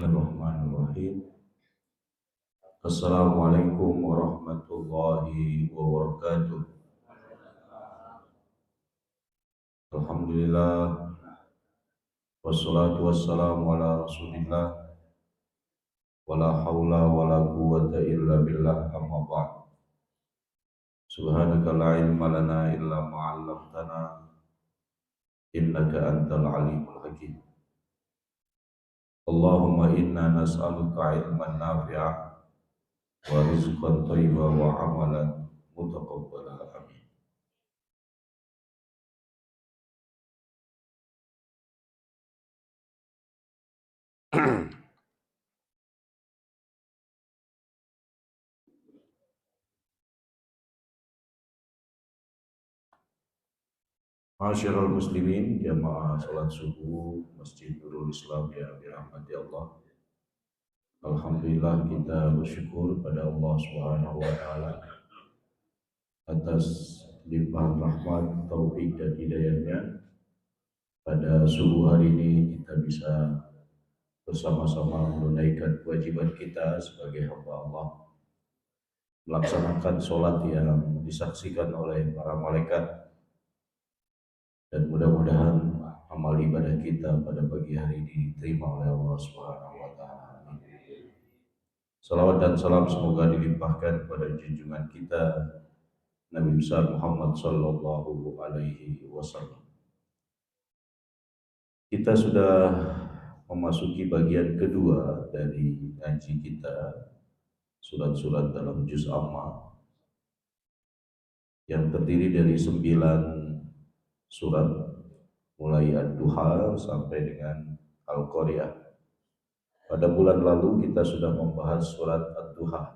Bismillahirrahmanirrahim. Assalamualaikum warahmatullahi wabarakatuh. Alhamdulillah, wassalatu wassalamu ala rasulillah, wala hawla wala quwwata illa billah, amma ba'd. Subhanaka la ilma lana illa ma'allamtana, innaka antal alimul hakim. Allahumma inna nas'aluka ilman nafi'a wa rizqan thayyiba wa amalan mutaqabbala. Amin. Masyarul muslimin, jamaah salat subuh Masjid Nurul Islam yang dirahmati Allah. Alhamdulillah, kita bersyukur pada Allah Subhanahu wa taala atas limpahan rahmat, taufik dan hidayahnya. Pada subuh hari ini kita bisa bersama-sama menunaikan kewajiban kita sebagai hamba Allah, melaksanakan sholat yang disaksikan oleh para malaikat, dan mudah-mudahan amal ibadah kita pada pagi hari ini diterima oleh Allah Subhanahu wa taala. Salawat dan salam semoga dilimpahkan kepada junjungan kita Nabi besar Muhammad sallallahu alaihi wasallam. Kita sudah memasuki bagian kedua dari ngaji kita, surat-surat dalam juz Amma, yang terdiri dari 9 surat, mulai Ad-Duha sampai dengan Al-Qari'ah. Pada bulan lalu kita sudah membahas surat Ad-Duha,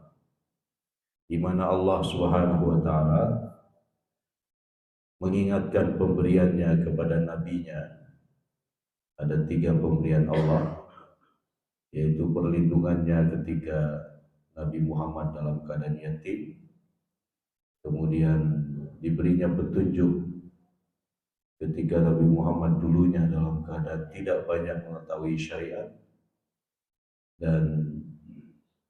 di mana Allah Subhanahu wa taala mengingatkan pemberiannya kepada nabinya. Ada 3 pemberian Allah, yaitu perlindungannya ketika Nabi Muhammad dalam keadaan yatim, kemudian diberinya petunjuk ketika Nabi Muhammad dulunya dalam keadaan tidak banyak mengetahui syariat, dan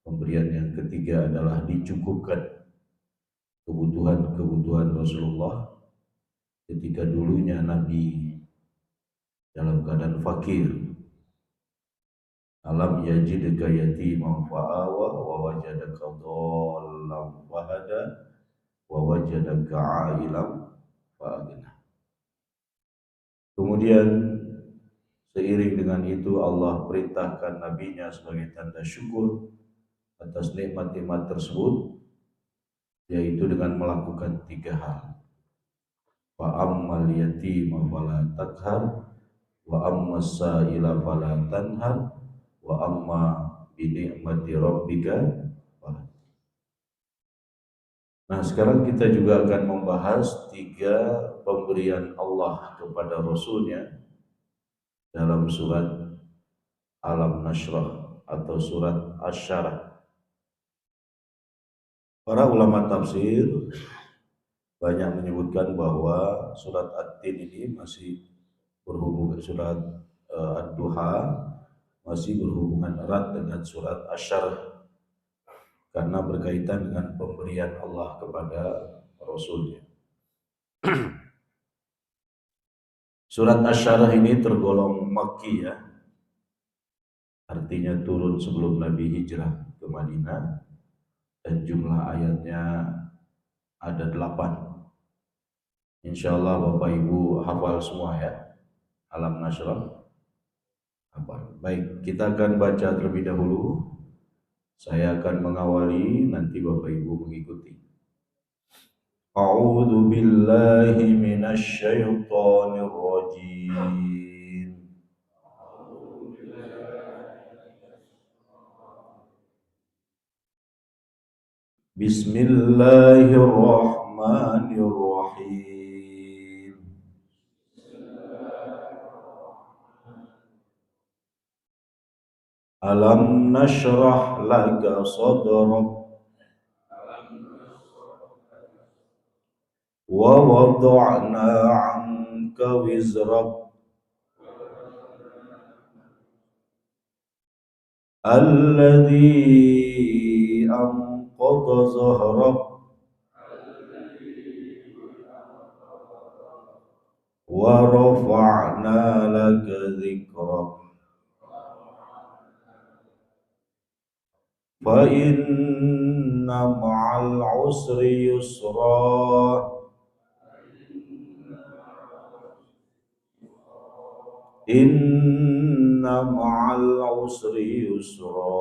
pemberian yang ketiga adalah dicukupkan kebutuhan Rasulullah ketika dulunya Nabi dalam keadaan fakir. Alam yajidka yatiman fa'awa wa wajadaka dhallan fahada wa wajadaka 'ailan fa'agna. Kemudian seiring dengan itu Allah perintahkan nabinya sebagai tanda syukur atas nikmat-nikmat tersebut, yaitu dengan melakukan 3 hal. Fa'ammal yatima fala takhar, wa ammas sa'ila fala tanhar, wa amma bi ni'mati rabbika fahaddits. Nah, sekarang kita juga akan membahas 3 pemberian Allah kepada Rasulnya dalam surat Alam Nashrah atau surat Asy-Syarah. Para ulama tafsir banyak menyebutkan bahwa surat At-Tin ini masih berhubungan, surat Ad-Duha masih berhubungan erat dengan surat Asy-Syarah karena berkaitan dengan pemberian Allah kepada Rasulnya. Surat Asy-Syarah ini tergolong Makki, ya, artinya turun sebelum Nabi hijrah ke Madinah, dan jumlah ayatnya ada 8. Insyaallah Bapak Ibu hafal semua, ya, Alam Nashrah hafal. Baik, kita akan baca terlebih dahulu. Saya akan mengawali, nanti Bapak Ibu mengikuti. A'udzu billahi minasy syaithanir rajim. Bismillahirrahmanirrahim. Alam nashrah laka sadrak wa wada'na 'anka wizrak alladzi anqadha zahrak wa rafa'na laka dzikrak fa inna ma'al usri yusra inna ma'al usri yusra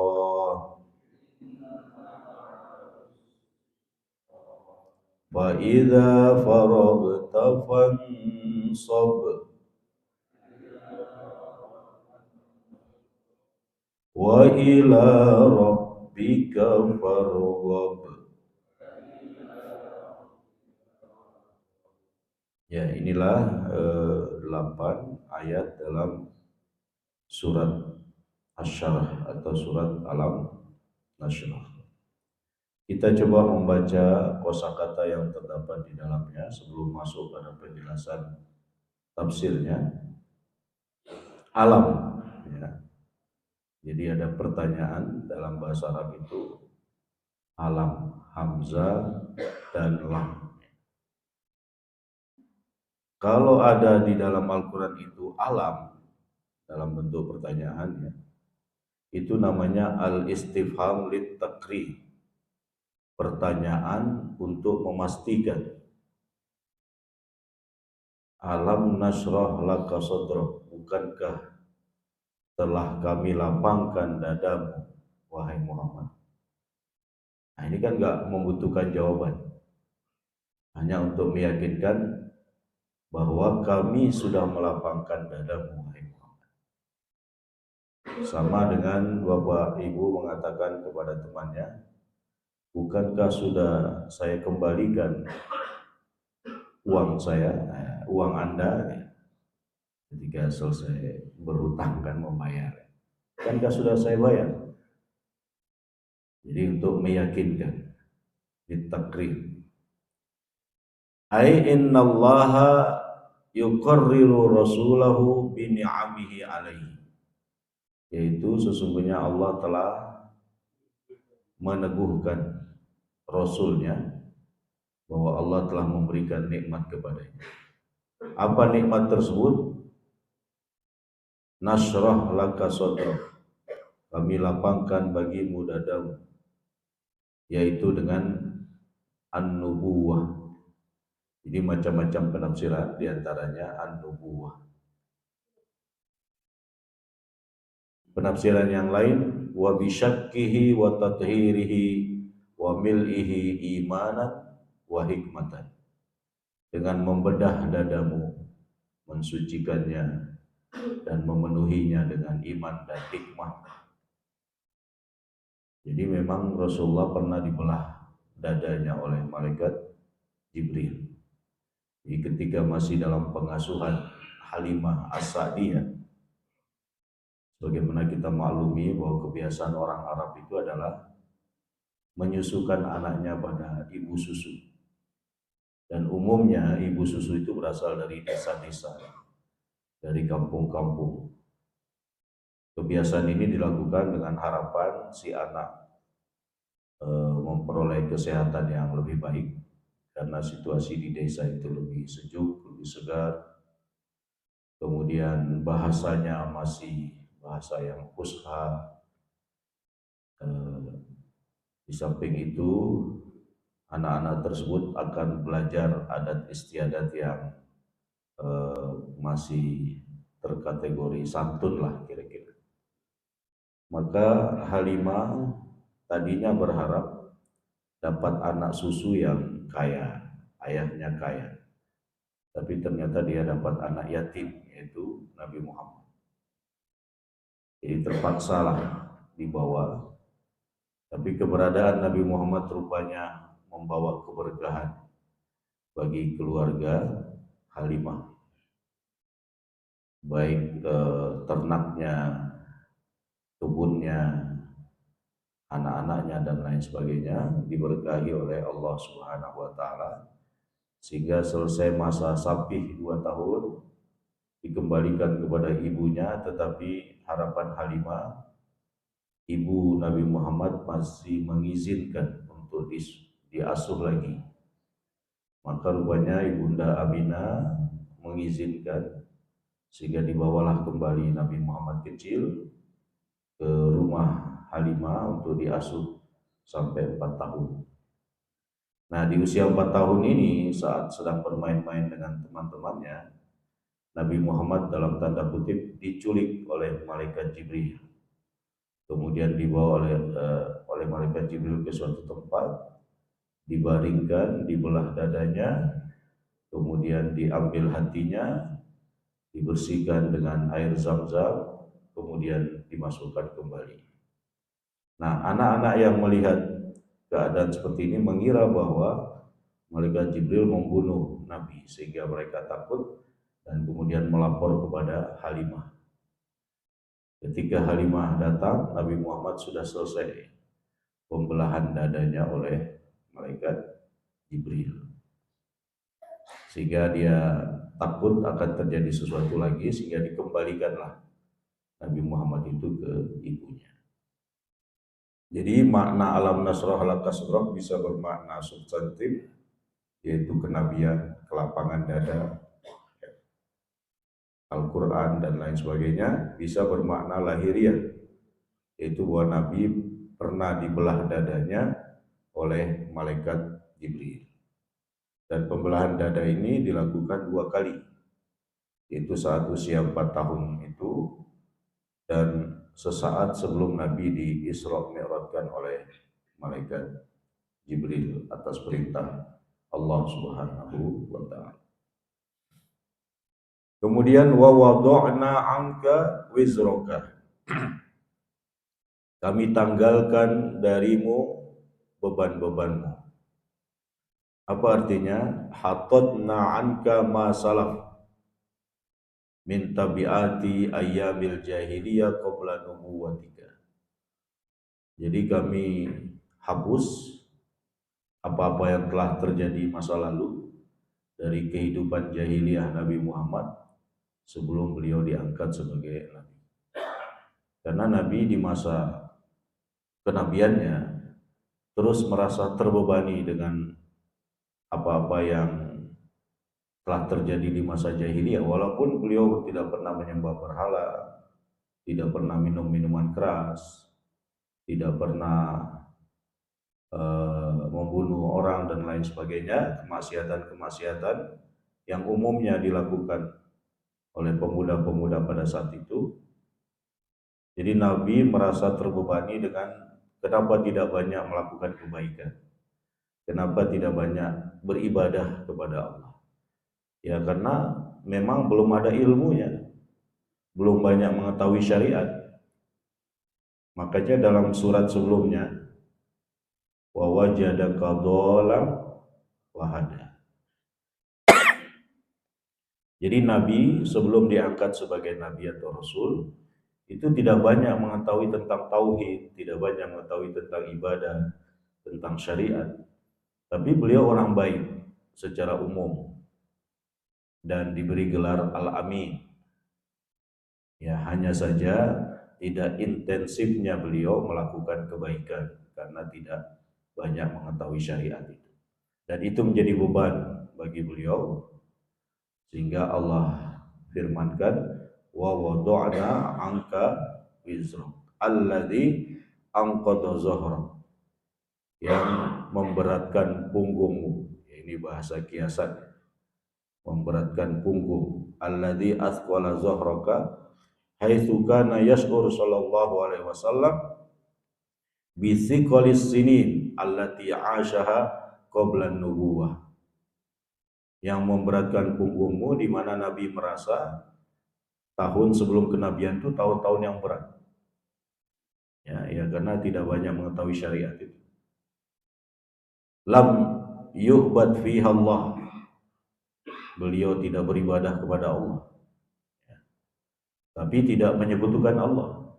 fa idza faragta fansab wa ila rabbika farghab. Ya, inilah 8 ayat dalam surat Asy-Syarah atau surat Alam Nasyrah. Kita coba membaca kosakata yang terdapat di dalamnya sebelum masuk pada penjelasan tafsirnya. Alam, ya. Jadi ada pertanyaan dalam bahasa Arab itu alam, hamzah dan lam. Kalau ada di dalam Al-Quran itu alam dalam bentuk pertanyaan, ya, itu namanya al-istifham lit-taqrir, pertanyaan untuk memastikan. Alam nasrah laka sadrak, bukankah telah kami lapangkan dadamu, wahai Muhammad. Nah, ini kan nggak membutuhkan jawaban, hanya untuk meyakinkan bahwa kami sudah melapangkan dadamu, wahai Muhammad. Sama dengan bapak ibu mengatakan kepada temannya, bukankah sudah saya kembalikan uang saya, uang Anda, ketika selesai berhutang kan membayar, kankah sudah saya bayar. Jadi untuk meyakinkan, ditakrir. Ai innallaha yuqarriru rasulahu bi ni'amihi alaihi, yaitu sesungguhnya Allah telah meneguhkan rasulnya bahwa Allah telah memberikan nikmat kepadanya. Apa nikmat tersebut? Nasrah laka sadrak, kami lapangkan bagimu dadamu, yaitu dengan an-nubuwah. Jadi macam-macam penafsiran, diantaranya an-nubuwah. Penafsiran yang lain, wa bisyakkihi wa tathhirihi wa mil'ihi imanan wa hikmatan, dengan membedah dadamu, mensucikannya dan memenuhinya dengan iman dan hikmah. Jadi memang Rasulullah pernah dibelah dadanya oleh malaikat Jibril. Jadi ketika masih dalam pengasuhan Halimah As-Sa'diyah, bagaimana kita maklumi bahwa kebiasaan orang Arab itu adalah menyusukan anaknya pada ibu susu. Dan umumnya ibu susu itu berasal dari desa-desa, dari kampung-kampung. Kebiasaan ini dilakukan dengan harapan si anak memperoleh kesehatan yang lebih baik, karena situasi di desa itu lebih sejuk, lebih segar. Kemudian bahasanya masih bahasa yang fusha. Di samping itu, anak-anak tersebut akan belajar adat istiadat yang masih terkategori santun lah kira-kira. Maka Halimah tadinya berharap dapat anak susu yang kaya, ayahnya kaya. Tapi ternyata dia dapat anak yatim, yaitu Nabi Muhammad. Jadi terpaksalah dibawa. Tapi keberadaan Nabi Muhammad rupanya membawa keberkahan bagi keluarga Halimah. Baik ternaknya, kebunnya, anak-anaknya dan lain sebagainya diberkahi oleh Allah Subhanahu wa taala, sehingga selesai masa sapih 2 tahun dikembalikan kepada ibunya. Tetapi harapan Halimah ibu Nabi Muhammad masih mengizinkan untuk diasuh lagi. Maka rupanya Ibunda Aminah mengizinkan sehingga dibawalah kembali Nabi Muhammad kecil ke rumah Halimah untuk diasuh sampai 4 tahun. Nah, di usia 4 tahun ini saat sedang bermain-main dengan teman-temannya, Nabi Muhammad dalam tanda kutip diculik oleh malaikat Jibril. Kemudian dibawa oleh malaikat Jibril ke suatu tempat, dibaringkan, dibelah dadanya, kemudian diambil hatinya, dibersihkan dengan air zam-zam, kemudian dimasukkan kembali. Nah, anak-anak yang melihat keadaan seperti ini mengira bahwa malaikat Jibril membunuh Nabi, sehingga mereka takut dan kemudian melapor kepada Halimah. Ketika Halimah datang, Nabi Muhammad sudah selesai pembelahan dadanya oleh malaikat Jibril, sehingga dia takut akan terjadi sesuatu lagi, sehingga dikembalikanlah Nabi Muhammad itu ke ibunya. Jadi makna alam nasrah laka sadrak bisa bermakna substantif, yaitu kenabian, kelapangan dada, Al-Quran dan lain sebagainya. Bisa bermakna lahiriah, yaitu bahwa Nabi pernah dibelah dadanya oleh malaikat Jibril. Dan pembelahan dada ini dilakukan 2 kali, yaitu saat usia 4 tahun itu dan sesaat sebelum Nabi di-Isra Mi'rajkan oleh malaikat Jibril atas perintah Allah Subhanahu wa ta'ala. Kemudian wa wada'na 'anka wizraka. Kami tanggalkan darimu beban-bebanmu. Apa artinya? Hatadna 'anka ma salaf min tabiati ayyamil jahiliyah qabla nubuwatika. Jadi kami hapus apa-apa yang telah terjadi masa lalu dari kehidupan jahiliyah Nabi Muhammad sebelum beliau diangkat sebagai Nabi. Karena Nabi di masa kenabiannya terus merasa terbebani dengan apa-apa yang telah terjadi di masa jahiliyah, walaupun beliau tidak pernah menyembah berhala, tidak pernah minum minuman keras, tidak pernah membunuh orang dan lain sebagainya, kemaksiatan-kemaksiatan yang umumnya dilakukan oleh pemuda-pemuda pada saat itu. Jadi Nabi merasa terbebani dengan kenapa tidak banyak melakukan kebaikan, kenapa tidak banyak beribadah kepada Allah. Ya karena memang belum ada ilmunya, belum banyak mengetahui syariat. Makanya dalam surat sebelumnya, wa wajadaka dhalam wa hada. Jadi Nabi sebelum diangkat sebagai Nabi atau Rasul itu tidak banyak mengetahui tentang tauhid, tidak banyak mengetahui tentang ibadah, tentang syariat. Tapi beliau orang baik secara umum dan diberi gelar Al-Amin. Ya, hanya saja tidak intensifnya beliau melakukan kebaikan karena tidak banyak mengetahui syariat itu. Dan itu menjadi beban bagi beliau, sehingga Allah firmankan wa wada'na 'anka wizrak alladzi anqadha dhahrak, yang memberatkan punggungmu. Ini bahasa kiasan, memberatkan punggung. Alladzi athqala dhahraka haitsu kana yash'ur sallallahu alaihi wasallam bi thiqalis sinin allati 'ashaha qabla an-nubuwah, yang memberatkan punggungmu di mana Nabi merasa tahun sebelum kenabian itu tahun-tahun yang berat. Ya karena tidak banyak mengetahui syariat itu. Lam yu'bad fiha Allah, beliau tidak beribadah kepada Allah, tapi tidak menyekutukan Allah.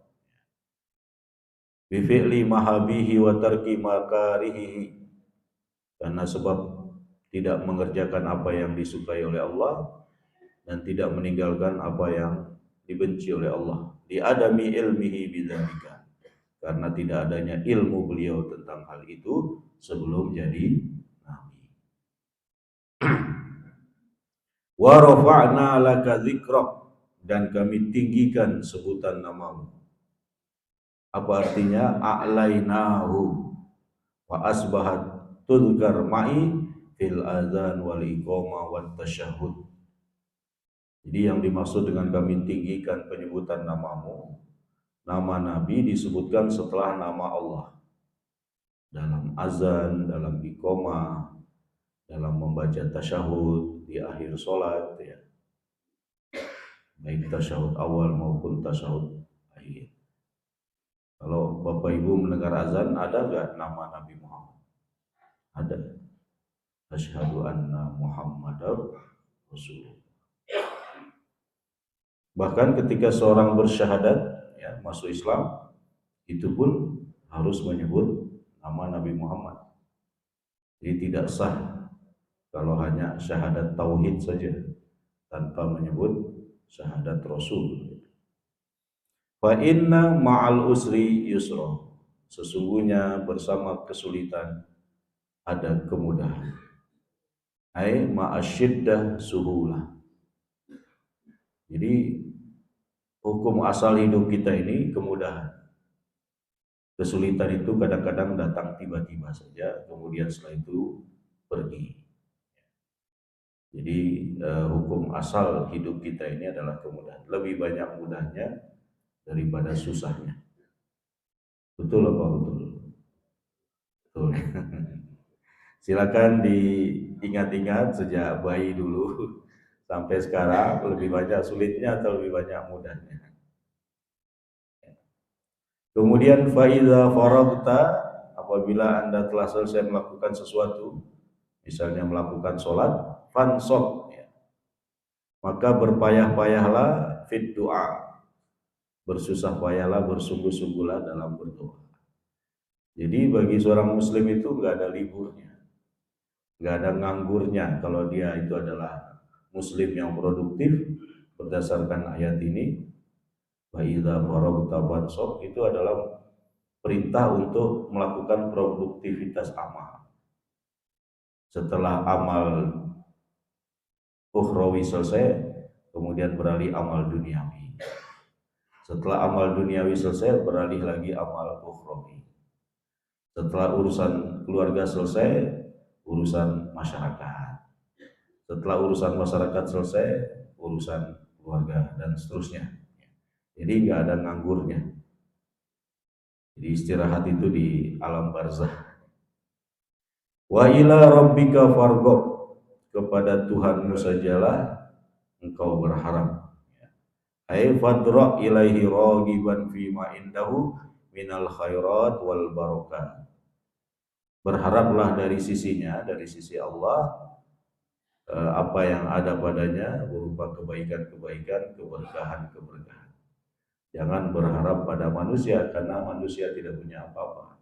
Bi fi'li mahabihi wa tarki makarihi, karena sebab tidak mengerjakan apa yang disukai oleh Allah dan tidak meninggalkan apa yang dibenci oleh Allah. Di adami ilmihi bidzalika, karena tidak adanya ilmu beliau tentang hal itu sebelum jadi nabi. Wa rafa'na laka dzikrak, dan kami tinggikan sebutan namamu. Apa artinya? A'lainahu wa asbahat tudkar ma'i fil adzan wal iqamah wat tasyahhud. Jadi yang dimaksud dengan kami tinggikan penyebutan namamu, nama Nabi disebutkan setelah nama Allah dalam azan, dalam iqamah, dalam membaca tasyahud di akhir sholat, ya, baik tasyahud awal maupun tasyahud akhir. Kalau Bapak Ibu mendengar azan, ada nggak nama Nabi Muhammad? Ada. Asyhadu anna Muhammadar Rasulullah. Bahkan ketika seorang bersyahadat, ya, masuk Islam, itu pun harus menyebut nama Nabi Muhammad. Jadi tidak sah kalau hanya syahadat tauhid saja tanpa menyebut syahadat Rasul. Fa inna ma'al usri yusra. Sesungguhnya bersama kesulitan ada kemudahan. Ai ma'asyiddah suhulah. Jadi hukum asal hidup kita ini kemudahan. Kesulitan itu kadang-kadang datang tiba-tiba saja, kemudian setelah itu pergi. Jadi hukum asal hidup kita ini adalah kemudahan. Lebih banyak mudahnya daripada susahnya. Betul apa betul? Betul. Silakan diingat-ingat sejak bayi dulu sampai sekarang, lebih banyak sulitnya atau lebih banyak mudahnya. Kemudian faiza faragta, apabila Anda telah selesai melakukan sesuatu, misalnya melakukan sholat, fansab, ya, maka berpayah-payahlah fit doa, bersusah payahlah, bersungguh-sungguhlah dalam berdoa. Jadi bagi seorang muslim itu nggak ada liburnya, nggak ada nganggurnya kalau dia itu adalah muslim yang produktif. Berdasarkan ayat ini, wa idza faragta fansab, itu adalah perintah untuk melakukan produktivitas amal. Setelah amal ukhrawi selesai, kemudian beralih amal duniawi. Setelah amal duniawi selesai, beralih lagi amal ukhrawi. Setelah urusan keluarga selesai, urusan masyarakat. Setelah urusan masyarakat selesai, urusan keluarga, dan seterusnya. Jadi nggak ada nganggurnya. Jadi istirahat itu di alam barzah. Wa ila rabbika farghab, kepada Tuhanmu sajalah engkau berharap. Ai fadra ilaihi ragiban fi ma indahu minal khairat wal barokat. Berharaplah dari sisinya, dari sisi Allah, apa yang ada padanya berupa kebaikan-kebaikan, keberkahan-keberkahan. Jangan berharap pada manusia, karena manusia tidak punya apa-apa.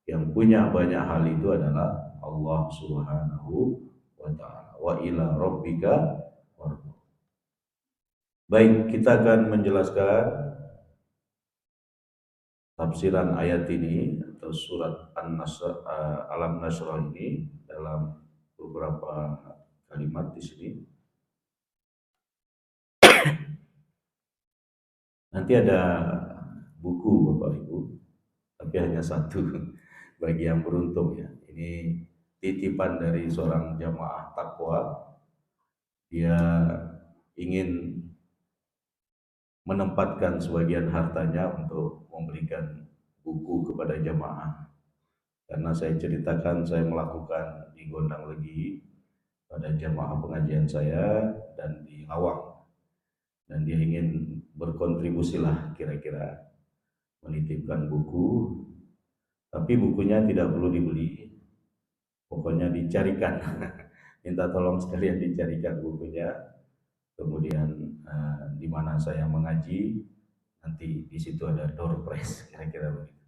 Yang punya banyak hal itu adalah Allah Subhanahu wa ta'ala. Wa ila rabbika farghab. Baik, kita akan menjelaskan tafsiran ayat ini atau surat An-Nasr, Alam Nasrah ini dalam beberapa kalimat di sini. Nanti ada buku Bapak Ibu, tapi hanya satu bagi yang beruntung, ya. Ini titipan dari seorang jamaah takwa. Dia ingin menempatkan sebagian hartanya untuk memberikan buku kepada jamaah. Karena saya ceritakan saya melakukan di Gondang Legi pada jamaah pengajian saya dan di Lawang. Dan dia ingin berkontribusilah kira-kira menitipkan buku. Tapi bukunya tidak perlu dibeli. Pokoknya dicarikan. Minta tolong sekalian dicarikan bukunya. Kemudian di mana saya mengaji, nanti di situ ada door prize, kira-kira begitu.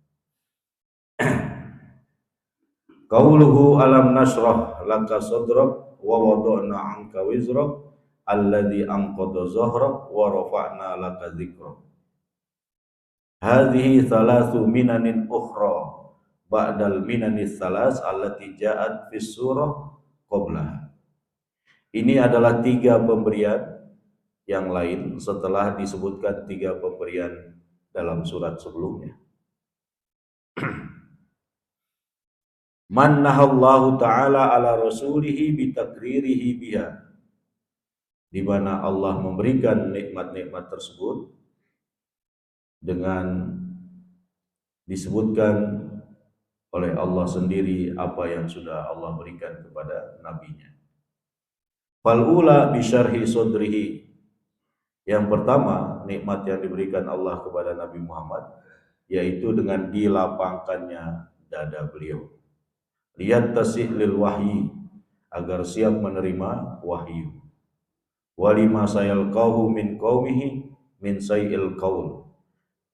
Qauluhu alam nasrah laka sadrak wa wada'na 'anka wizrak alladzi anqadha zahrak wa rafa'na laka dzikrak. hadhihi thalathu minanin ukhra ba'dal minanis salas allati ja'at fis surah qablaha. Ini adalah 3 pemberian yang lain setelah disebutkan 3 pemberian dalam surat sebelumnya. Mannahallahu ta'ala ala rasulihi bitakririhi biha, di mana Allah memberikan nikmat-nikmat tersebut dengan disebutkan oleh Allah sendiri apa yang sudah Allah berikan kepada nabinya. Fal'ula bisyarhi sodrihi, yang pertama nikmat yang diberikan Allah kepada Nabi Muhammad yaitu dengan dilapangkannya dada beliau. Lihat tasih lil wahyi, agar siap menerima wahyu. Walima sayalqahu min qaumihi min sayil qaul,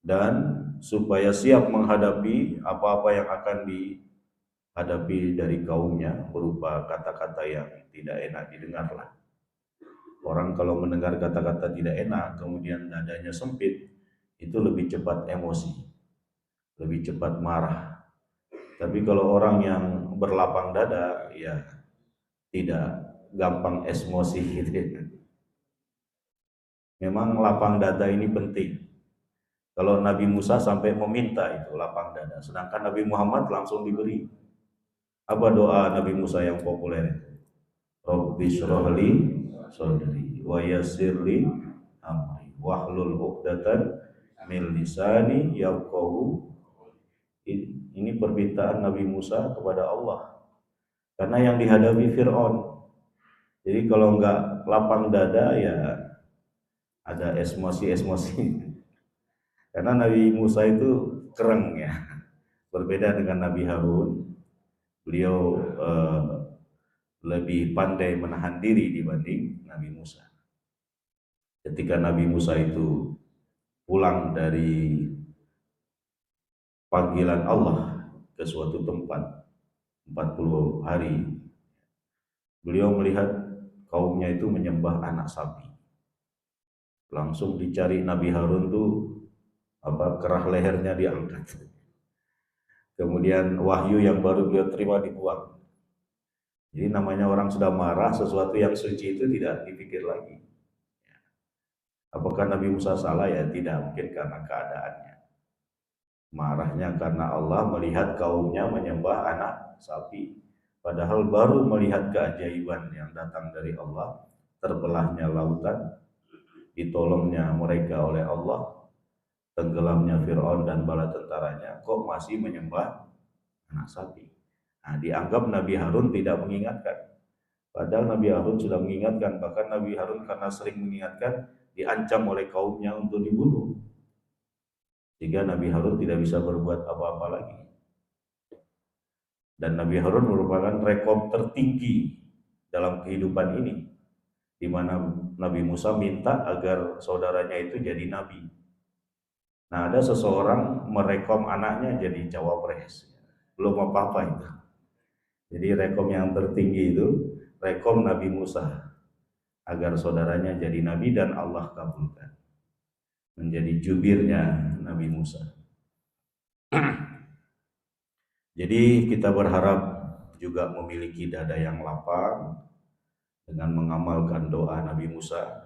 dan supaya siap menghadapi apa-apa yang akan dihadapi dari kaumnya berupa kata-kata yang tidak enak didengarlah. Orang kalau mendengar kata-kata tidak enak kemudian dadanya sempit, itu lebih cepat emosi, lebih cepat marah. Tapi kalau orang yang berlapang dada, ya tidak gampang emosi gitu. Memang lapang dada ini penting. Kalau Nabi Musa sampai meminta itu lapang dada, sedangkan Nabi Muhammad langsung diberi. Apa doa Nabi Musa yang populer? Rabbi syrahli sadri wa yassirli amri wahlul 'uqdatan min lisani yafqahu. Ini permintaan Nabi Musa kepada Allah, karena yang dihadapi Fir'aun. Jadi kalau enggak lapang dada ya ada emosi-emosi. Karena Nabi Musa itu kereng ya, berbeda dengan Nabi Harun. Beliau lebih pandai menahan diri dibanding Nabi Musa. Ketika Nabi Musa itu pulang dari panggilan Allah ke suatu tempat 40 hari, beliau melihat kaumnya itu menyembah anak sapi. Langsung dicari Nabi Harun tuh kerah lehernya diangkat. Kemudian wahyu yang baru beliau terima dibuang. Jadi namanya orang sudah marah, sesuatu yang suci itu tidak dipikir lagi. Apakah Nabi Musa salah? Ya tidak, mungkin karena keadaannya. Marahnya karena Allah melihat kaumnya menyembah anak sapi, padahal baru melihat keajaiban yang datang dari Allah, terbelahnya lautan, ditolongnya mereka oleh Allah, tenggelamnya Fir'aun dan bala tentaranya, kok masih menyembah anak sapi. Nah, dianggap Nabi Harun tidak mengingatkan, padahal Nabi Harun sudah mengingatkan. Bahkan Nabi Harun karena sering mengingatkan diancam oleh kaumnya untuk dibunuh, sehingga Nabi Harun tidak bisa berbuat apa-apa lagi. Dan Nabi Harun merupakan rekor tertinggi dalam kehidupan ini, di mana Nabi Musa minta agar saudaranya itu jadi nabi. Nah, ada seseorang merekom anaknya jadi cawapres, belum apa-apa itu. Jadi rekom yang tertinggi itu rekom Nabi Musa agar saudaranya jadi nabi, dan Allah kabulkan menjadi jubirnya Nabi Musa. Jadi kita berharap juga memiliki dada yang lapang dengan mengamalkan doa Nabi Musa.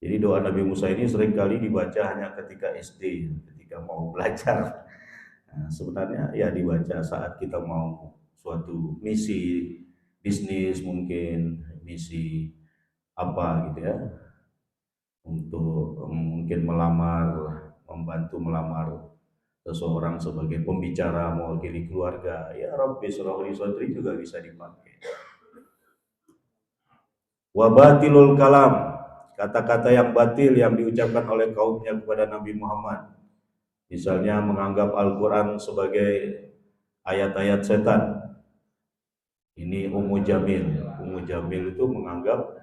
Jadi doa Nabi Musa ini seringkali dibaca hanya ketika SD, ketika mau belajar. Nah, sebenarnya ya dibaca saat kita mau suatu misi bisnis, mungkin misi apa gitu ya, untuk mungkin membantu melamar seseorang sebagai pembicara mewakili keluarga. Ya Rabbi syrahli sadri juga bisa dipakai. Wa batilul kalam, kata-kata yang batil yang diucapkan oleh kaumnya kepada Nabi Muhammad. Misalnya menganggap Al-Quran sebagai ayat-ayat setan. Ini Ummu Jamil. Ummu Jamil itu menganggap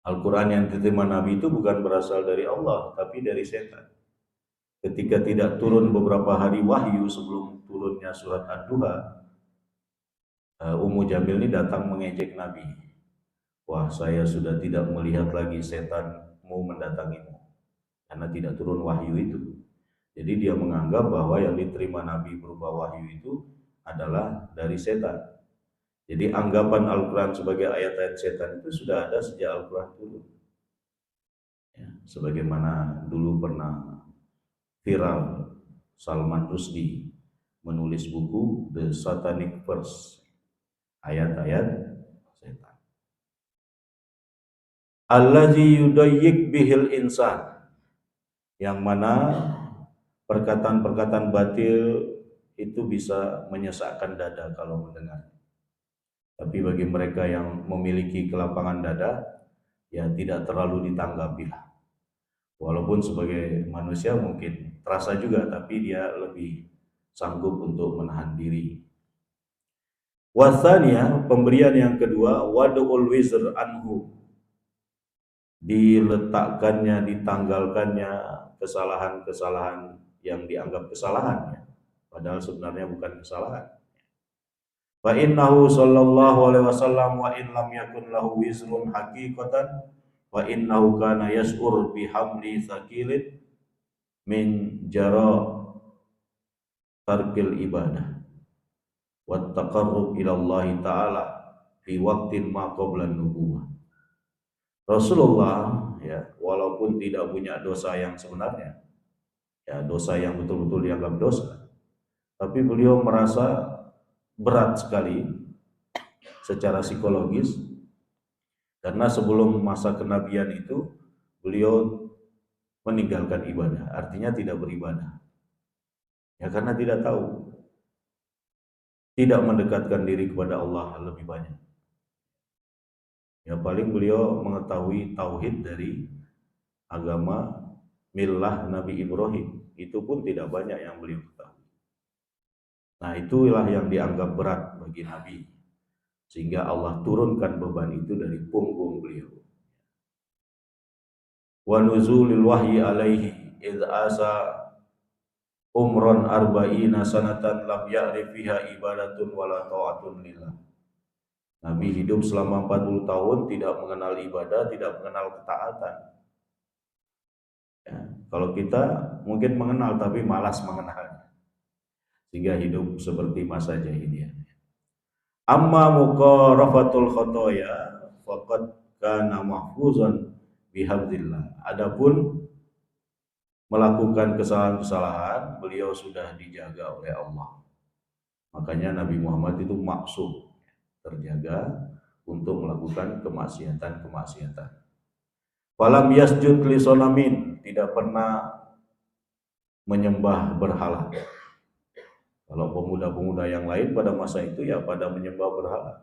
Al-Quran yang diterima Nabi itu bukan berasal dari Allah, tapi dari setan. Ketika tidak turun beberapa hari wahyu sebelum turunnya surat Ad-Duha, Ummu Jamil ini datang mengejek Nabi. Wah, saya sudah tidak melihat lagi setan mau mendatangimu. karena tidak turun wahyu itu. Jadi dia menganggap bahwa yang diterima Nabi berupa wahyu itu adalah dari setan. Jadi anggapan Al-Quran sebagai ayat-ayat setan itu sudah ada sejak Al-Quran turun. Ya, sebagaimana dulu pernah viral Salman Rushdie menulis buku The Satanic Verse, ayat-ayat setan. Allazi yudayyik bihil insan, yang mana perkataan-perkataan batil itu bisa menyesakkan dada kalau mendengar. Tapi bagi mereka yang memiliki kelapangan dada, ya tidak terlalu ditanggapi lah. Walaupun sebagai manusia mungkin terasa juga, tapi dia lebih sanggup untuk menahan diri. Wasanya, pemberian yang kedua, wad'ul wizr anhu, diletakkannya, ditanggalkannya kesalahan-kesalahan yang dianggap kesalahan, padahal sebenarnya bukan kesalahan. Wa innahu sallallahu alaihi wasallam wa in lam yakun lahu wizrun haqiqatan wa innahu kana yas'ur bi hamli thaqilin min jara tarkil ibadah wa taqarrub ila Allah taala fi waqtin ma qabla nubuwah. Rasulullah ya, walaupun tidak punya dosa yang sebenarnya, ya dosa yang betul-betul dianggap dosa, tapi beliau merasa berat sekali secara psikologis, karena sebelum masa kenabian itu beliau meninggalkan ibadah, artinya tidak beribadah. Ya karena tidak tahu, tidak mendekatkan diri kepada Allah lebih banyak. Ya paling beliau mengetahui tauhid dari agama millah Nabi Ibrahim, itu pun tidak banyak yang beliau ketahui. Nah itulah yang dianggap berat bagi Nabi, sehingga Allah turunkan beban itu dari punggung beliau. Wa nuzulil wahyi alaihi idh asa umron arba'ina sanatan lam ya'rif fiha ibadatun wala ta'atun lillah. Nabi hidup selama 40 tahun tidak mengenal ibadah, tidak mengenal ketaatan. Ya, kalau kita mungkin mengenal tapi malas mengenalnya, sehingga hidup seperti masa jahiliyah. Amma muqarafatul khotoya faqad kana mahfuzan bihamdillah. Adapun melakukan kesalahan-kesalahan, beliau sudah dijaga oleh Allah. Makanya Nabi Muhammad itu maksum, terjaga untuk melakukan kemaksiatan-kemaksiatan. Falam yasjud li sonamin, tidak pernah menyembah berhala. Kalau pemuda-pemuda yang lain pada masa itu ya pada menyembah berhala.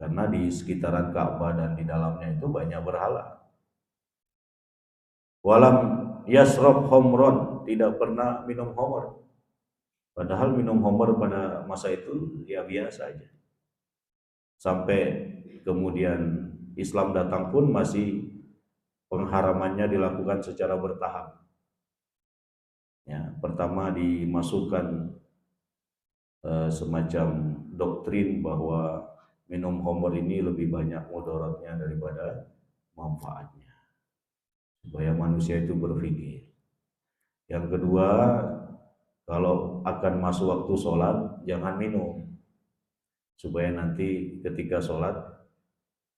Karena di sekitaran Ka'bah dan di dalamnya itu banyak berhala. Walam yasrob homron, tidak pernah minum homer. Padahal minum homer pada masa itu ya biasa aja. Sampai kemudian Islam datang pun masih pengharamannya dilakukan secara bertahap. Ya, pertama dimasukkan semacam doktrin bahwa minum homer ini lebih banyak mudaratnya daripada manfaatnya, supaya manusia itu berpikir. Yang kedua, kalau akan masuk waktu sholat jangan minum, supaya nanti ketika sholat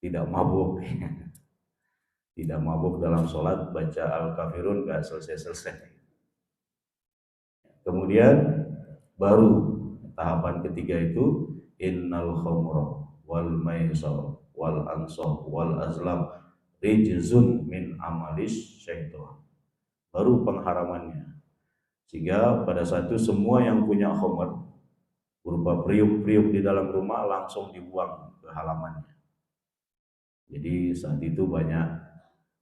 tidak mabuk. Tidak mabuk dalam sholat, baca Al-Kafirun gak selesai-selesai. Kemudian baru tahapan ketiga itu innal khamra wal maisar wal ansab wal azlam rijzun min amalis syaitan. Baru pengharamannya. Sehingga pada saat itu semua yang punya khamr berupa periuk-periuk di dalam rumah langsung dibuang ke halamannya. Jadi saat itu banyak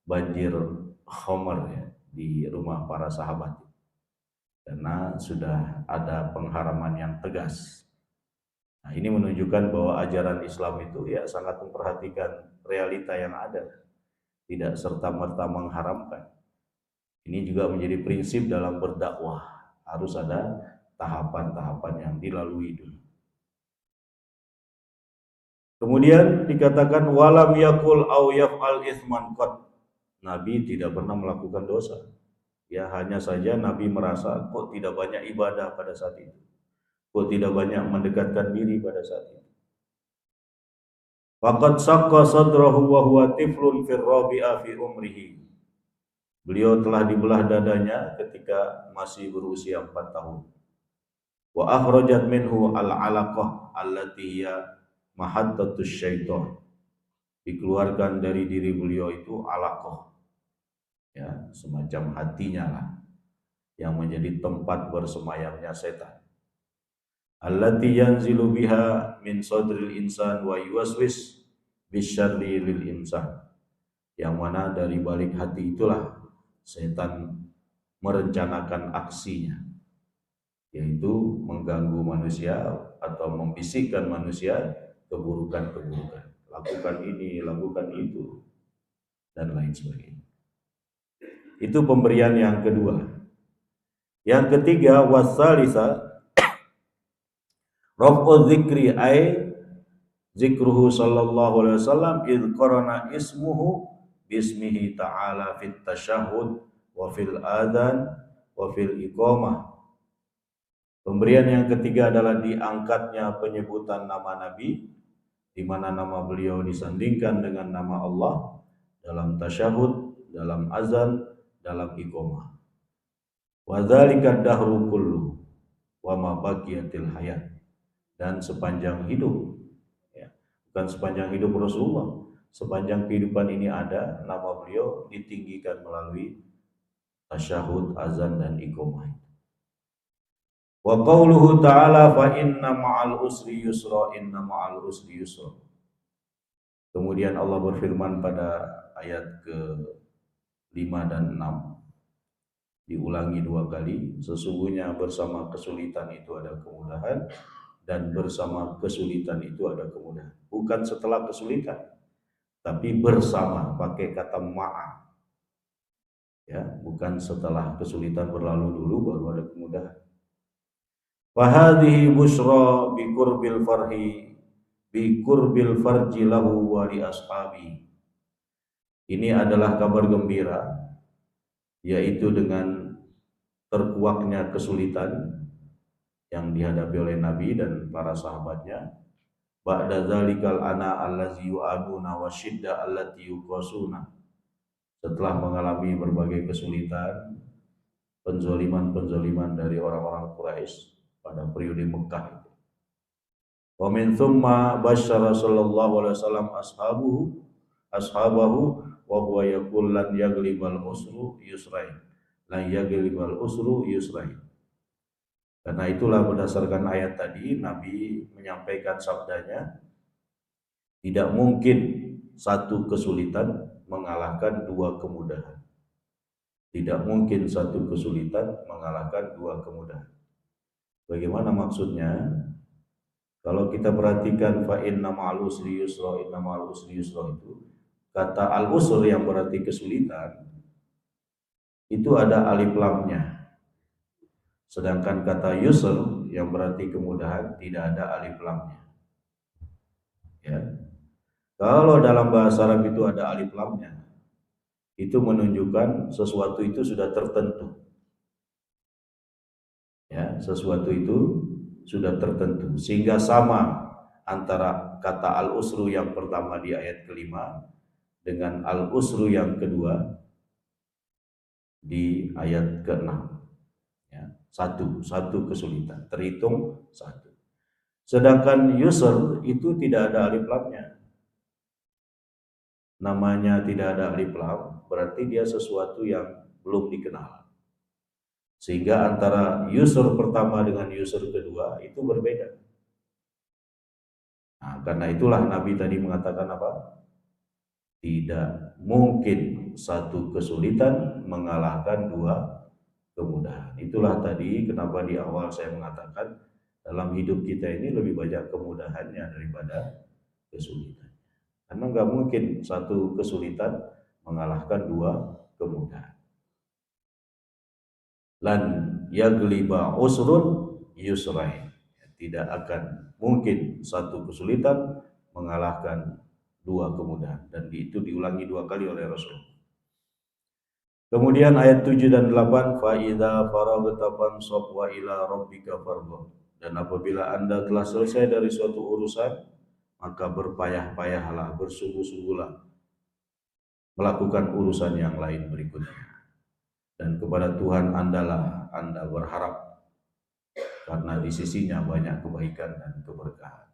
banjir khamr ya di rumah para sahabat, karena sudah ada pengharaman yang tegas. Nah, ini menunjukkan bahwa ajaran Islam itu ya sangat memperhatikan realita yang ada, tidak serta-merta mengharamkan. Ini juga menjadi prinsip dalam berdakwah, harus ada tahapan-tahapan yang dilalui dulu. Kemudian dikatakan walam yakul au yaf'al itsman qad, Nabi tidak pernah melakukan dosa. Ya, hanya saja Nabi merasa kok tidak banyak ibadah pada saat itu. Kok tidak banyak mendekatkan diri pada saat itu. Faqad saqqa sadrahu wa huwa tiflun fir rabi'a fi umrihi. Beliau telah dibelah dadanya ketika masih berusia 4 tahun. Wa akhrajat minhu al-alaqah allati hiya mahattatus syaitan. Dikeluarkan dari diri beliau itu alaqah. Ya, semacam hatinya lah yang menjadi tempat bersemayamnya setan. Allati yanzilu biha min sadril insan wa yuwaswis bisyarri lil insan. Yang mana dari balik hati itulah setan merencanakan aksinya, yaitu mengganggu manusia atau membisikkan manusia keburukan-keburukan. Lakukan ini, lakukan itu, dan lain sebagainya. Itu pemberian yang kedua. Yang ketiga, wasalisa raf'u dzikri ay zikruhu sallallahu alaihi wasallam id qarana ismuhu bismihi ta'ala fit tasyahhud wa fil adhan wa fil iqamah. Pemberian yang ketiga adalah diangkatnya penyebutan nama Nabi, di mana nama beliau disandingkan dengan nama Allah dalam tasyahud, dalam azan, dalam iqamah. Wa dzalika dahru kullu wa ma baqiyatil hayat. Dan sepanjang hidup, ya, bukan sepanjang hidup Rasulullah, sepanjang kehidupan ini ada, nama beliau ditinggikan melalui tasyahud, azan, dan iqamah. Wa qauluhu ta'ala fa inna ma'al usri yusra, inna ma'al usri yusra. Kemudian Allah berfirman pada ayat ke-5 dan 6, diulangi 2 kali, sesungguhnya bersama kesulitan itu ada kemudahan, dan bersama kesulitan itu ada kemudahan. Bukan setelah kesulitan, tapi bersama, pakai kata ma'a. Ya, bukan setelah kesulitan berlalu dulu baru ada kemudahan. Fahadhihi busyra bi qurbil farhi bi qurbil farji lahu wa li ashabi. Ini adalah kabar gembira, yaitu dengan terkuaknya kesulitan yang dihadapi oleh Nabi dan para sahabatnya. Ba'da dzalikal ana allazi yu'aduna wa syidda allati yuqasuna. Setelah mengalami berbagai kesulitan, penzoliman dari orang-orang Quraisy pada periode Mekah itu. Wa min thumma basyara sallallahu alaihi wasallam ashabahu wa huwa yaqul lan yaglibal usru yusrain. Lan yaglibal usru yusrain. Karena itulah berdasarkan ayat tadi Nabi menyampaikan sabdanya, tidak mungkin satu kesulitan mengalahkan 2 kemudahan. Tidak mungkin satu kesulitan mengalahkan 2 kemudahan. Bagaimana maksudnya? Kalau kita perhatikan fa inna ma'al usri yusra, inna ma'al usri yusra, itu kata al-usr yang berarti kesulitan itu ada alif lamnya. Sedangkan kata yusr yang berarti kemudahan tidak ada alif lamnya. Ya. Kalau dalam bahasa Arab itu ada alif lamnya, itu menunjukkan sesuatu itu sudah tertentu. Ya, sesuatu itu sudah tertentu, sehingga sama antara kata al-usru yang pertama di ayat ke-5 dengan al-usru yang kedua di ayat ke-6. Ya, satu kesulitan, terhitung satu. Sedangkan yusr itu tidak ada alif lamnya. Namanya tidak ada alif lam, berarti dia sesuatu yang belum dikenal. Sehingga antara yusr pertama dengan yusr kedua itu berbeda. Nah, karena itulah Nabi tadi mengatakan apa? Tidak mungkin satu kesulitan mengalahkan 2 kemudahan. Itulah tadi kenapa di awal saya mengatakan dalam hidup kita ini lebih banyak kemudahannya daripada kesulitan. Karena nggak mungkin satu kesulitan mengalahkan 2 kemudahan. Lan yagliba usrun yusrain. Tidak akan mungkin satu kesulitan mengalahkan 2 kemudahan. Dan itu diulangi 2 kali oleh Rasul. Kemudian ayat 7 dan 8, fa idza faraghta fansab wa ila rabbika farghab. Dan apabila Anda telah selesai dari suatu urusan, maka berpayah-payahlah, bersungguh-sungguhlah melakukan urusan yang lain berikutnya. Dan kepada Tuhan Anda berharap, karena di sisinya banyak kebaikan dan keberkahan.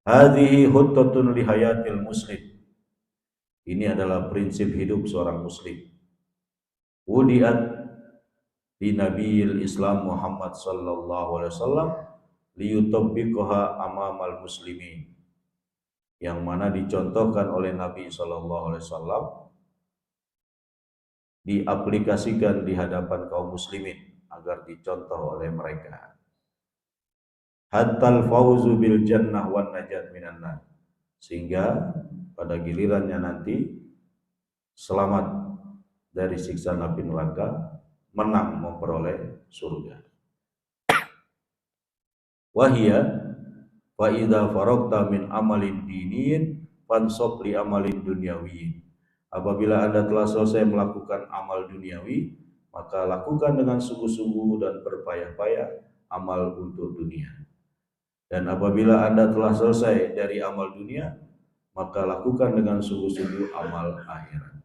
Hadhihi khuttatun li hayatil muslim. Ini adalah prinsip hidup seorang muslim. Wudiat di Nabiil Islam Muhammad sallallahu alaihi wasallam liyutabbiqaha amamal muslimin. Yang mana dicontohkan oleh Nabi sallallahu alaihi wasallam, diaplikasikan di hadapan kaum muslimin agar dicontoh oleh mereka. Hattal fauzu bil jannah wan najat minan nar. Sehingga pada gilirannya nanti selamat dari siksa api neraka, menang memperoleh surga. Wahia fa idza faragta min amalin diniyin fansab li amalin dunyawiyin. Apabila Anda telah selesai melakukan amal duniawi, maka lakukan dengan sungguh-sungguh dan berpayah-payah amal untuk dunia. Dan apabila Anda telah selesai dari amal dunia, maka lakukan dengan sungguh-sungguh amal akhirat.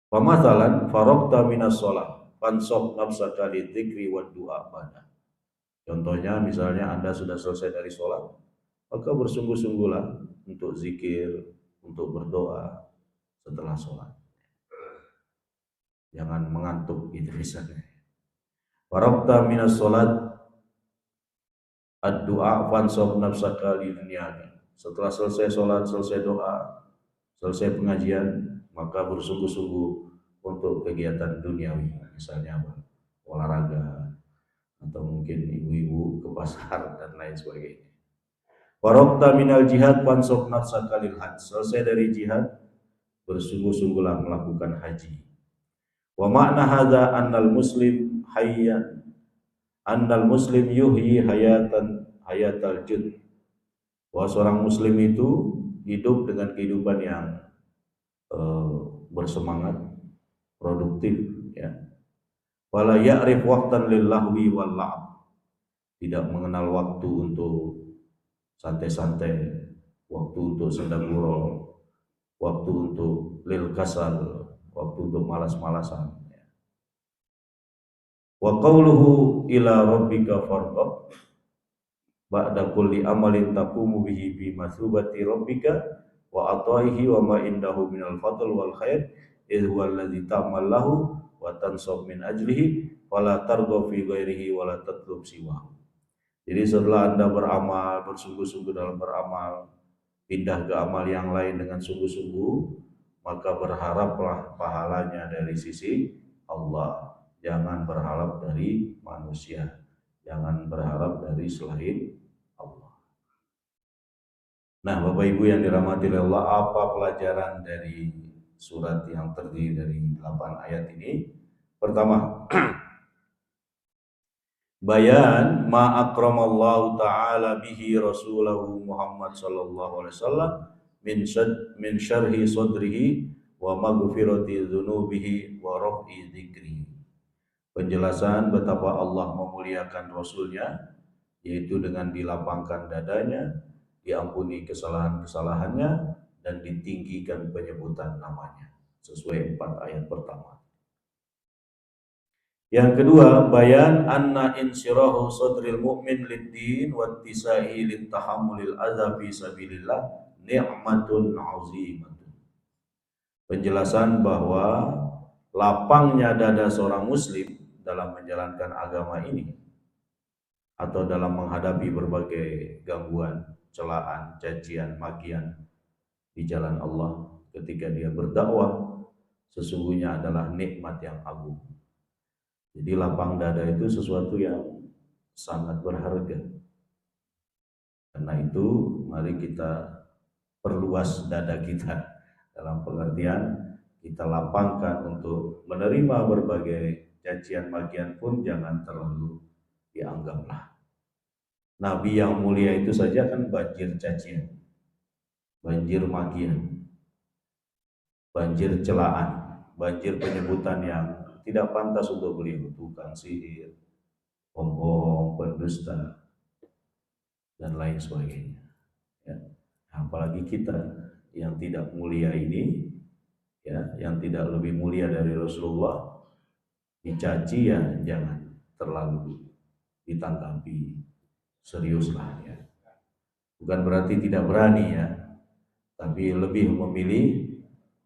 Pamathalan faragta minas shalah fansab nafsaka lidzikri wad du'a ba'da. Contohnya misalnya Anda sudah selesai dari sholat, maka bersungguh-sungguhlah untuk zikir, untuk berdoa setelah sholat. Jangan mengantuk gitu misalnya. Faragta minas sholat ad-du'a fansab nafsaka li dunyaka. Setelah selesai sholat, selesai doa, selesai pengajian, maka bersungguh-sungguh untuk kegiatan duniawi, misalnya apa? Olahraga, atau mungkin ibu-ibu ke pasar dan lain sebagainya. Faragta minal jihad fansab nafsaka lil hajj. Selesai dari jihad, bersungguh-sungguhlah melakukan haji. Wa ma'na hadza annal muslim hayyan, annal muslim yuhyi hayatal jud. Bahwa seorang muslim itu hidup dengan kehidupan yang bersemangat, produktif, ya. Wala ya'rif waqtan lil lahwi wal la'ab. Tidak mengenal waktu untuk santai-santai, waktu untuk sedang gurau, waktu untuk lil kasal, waktu untuk malas-malasan. Wa qawluhu ila rabbika farghab ba'da kulli amalin taqumu bihi bi masubati rabbika wa ataihi wa ma indahu minal fadl wal khair idh huwa alladhi ta'mal lahu wa tansab min ajlihi wala targhaw fi ghairihi wala tatlub siwahu. Jadi setelah Anda beramal, bersungguh-sungguh dalam beramal, pindah ke amal yang lain dengan sungguh-sungguh, maka berharaplah pahalanya dari sisi Allah. Jangan berharap dari manusia. Jangan berharap dari selain Allah. Nah, Bapak Ibu yang dirahmati oleh Allah, apa pelajaran dari surat yang terdiri dari 8 ayat ini? Pertama, bayan ma akramallahu ta'ala bihi rasulahu Muhammad sallallahu alaihi wasallam min syarhi sadrihi wa maghfirati dzunubihi wa raf'i dzikrihi. Penjelasan betapa Allah memuliakan Rasulnya, yaitu dengan dilapangkan dadanya, diampuni kesalahan-kesalahannya, dan ditinggikan penyebutan namanya sesuai 4 ayat pertama. Yang kedua, bayan anna insyirahu sadril mu'min lid-din wa ittisa'i lit-tahammulil adza fi sabilillah ni'matun 'azimatun. Penjelasan bahwa lapangnya dada seorang muslim dalam menjalankan agama ini atau dalam menghadapi berbagai gangguan, celaan, cacian, makian di jalan Allah ketika dia berdakwah sesungguhnya adalah nikmat yang agung. Jadi lapang dada itu sesuatu yang sangat berharga. Karena itu mari kita perluas dada kita dalam pengertian kita lapangkan untuk menerima berbagai cacian makian pun jangan terlalu dianggaplah. Nabi yang mulia itu saja kan banjir cacian, banjir makian. banjir celaan, banjir penyebutan yang tidak pantas untuk beliau, tukang sihir, pembohong, pendusta, dan lain sebagainya. Ya. Apalagi kita yang tidak mulia ini, ya, yang tidak lebih mulia dari Rasulullah, dicaci ya jangan terlalu ditanggapi, seriuslah ya. Bukan berarti tidak berani ya, tapi lebih memilih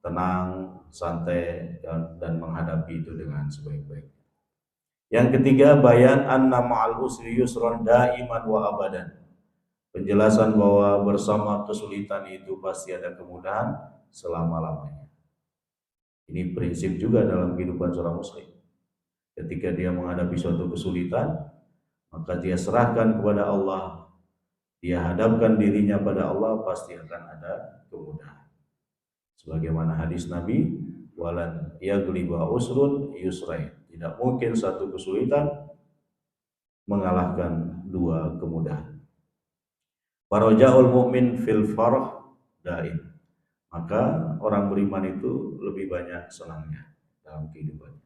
tenang, santai, dan menghadapi itu dengan sebaik-baiknya. Yang ketiga, bayan anna ma'al usri yusron daiman wa abadan. Penjelasan bahwa bersama kesulitan itu pasti ada kemudahan selama-lamanya. Ini prinsip juga dalam kehidupan seorang muslim. Ketika dia menghadapi suatu kesulitan, maka dia serahkan kepada Allah, dia hadapkan dirinya pada Allah, pasti akan ada kemudahan. Sebagaimana hadis Nabi, walan yagliba usrun yusrain. Tidak mungkin satu kesulitan mengalahkan dua kemudahan. Farajaul mu'min fil farah daim. Maka orang beriman itu lebih banyak senangnya dalam kehidupannya.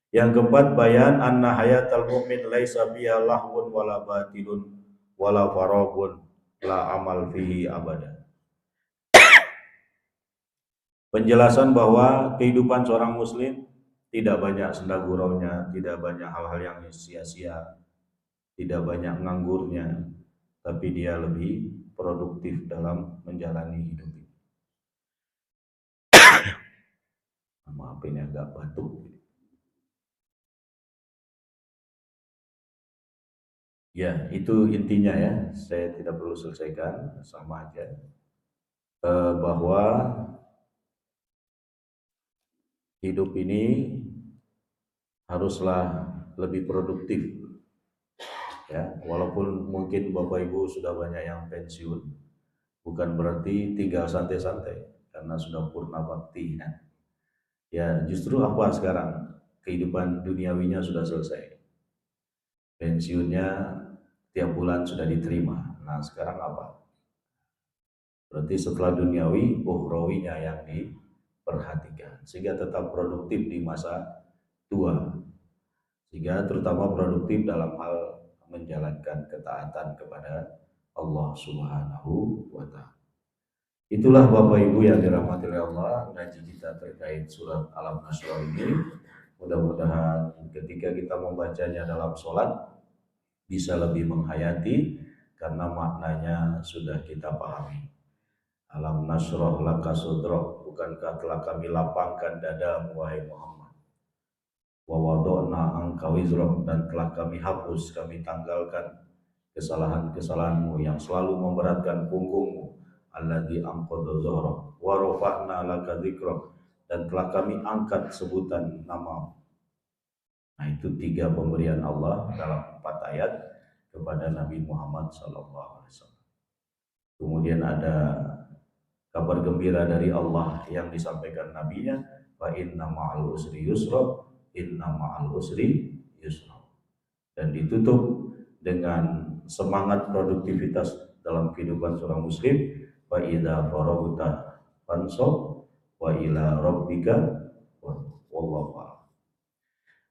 Yang keempat, bayan anna hayatal mu'min laisa biha lahwun wala batilun wala faragun la amal fihi abada. Penjelasan bahwa kehidupan seorang muslim tidak banyak senda guraunya, tidak banyak hal-hal yang sia-sia, tidak banyak nganggurnya, tapi dia lebih produktif dalam menjalani hidup ini. Maaf, ini agak batuk. Ya, itu intinya ya. Saya tidak perlu selesaikan, sama aja. Bahwa hidup ini haruslah lebih produktif. Ya, walaupun mungkin Bapak Ibu sudah banyak yang pensiun, bukan berarti tinggal santai-santai karena sudah purna bakti. Ya, justru apa sekarang? Kehidupan duniawinya sudah selesai. Pensiunnya tiap bulan sudah diterima. Nah, sekarang apa? Berarti setelah duniawi, ukhrawinya yang diperhatikan. Sehingga tetap produktif di masa tua. Sehingga terutama produktif dalam hal menjalankan ketaatan kepada Allah Subhanahu wa Ta'ala. Itulah Bapak Ibu yang dirahmati oleh Allah, ngaji kita terkait surat Al-Nasr ini. Mudah-mudahan ketika kita membacanya dalam sholat bisa lebih menghayati karena maknanya sudah kita pahami. Alam nasroh laka sudroh, bukankah telah kami lapangkan dadamu wahai Muhammad. Wa wado'na angka wizroh, dan telah kami hapus, kami tanggalkan kesalahan-kesalahanmu yang selalu memberatkan punggungmu. Alladzi anqadha dhahrak wa rafa'na laka dzikrak, dan telah kami angkat sebutan namamu. Nah, itu 3 pemberian Allah dalam 4 ayat kepada Nabi Muhammad SAW. Kemudian ada kabar gembira dari Allah yang disampaikan nabinya, fa inna ma'al usri yusra, inna ma'al usri yusra. Dan ditutup dengan semangat produktivitas dalam kehidupan seorang muslim, wa idza faraghta fansab wa ila rabbika wallahu a'lam.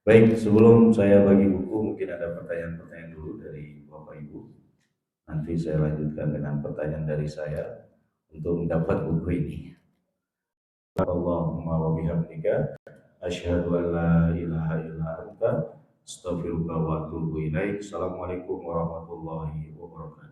Baik, sebelum saya bagi buku, mungkin ada pertanyaan-pertanyaan dulu dari Bapak Ibu. Nanti saya lanjutkan dengan pertanyaan dari saya untuk mendapat buku ini. Allahumma wa bihamdika asyhadu an la ilaha illa anta astaghfiruka wa atubu ilaik. Assalamualaikum warahmatullahi wabarakatuh.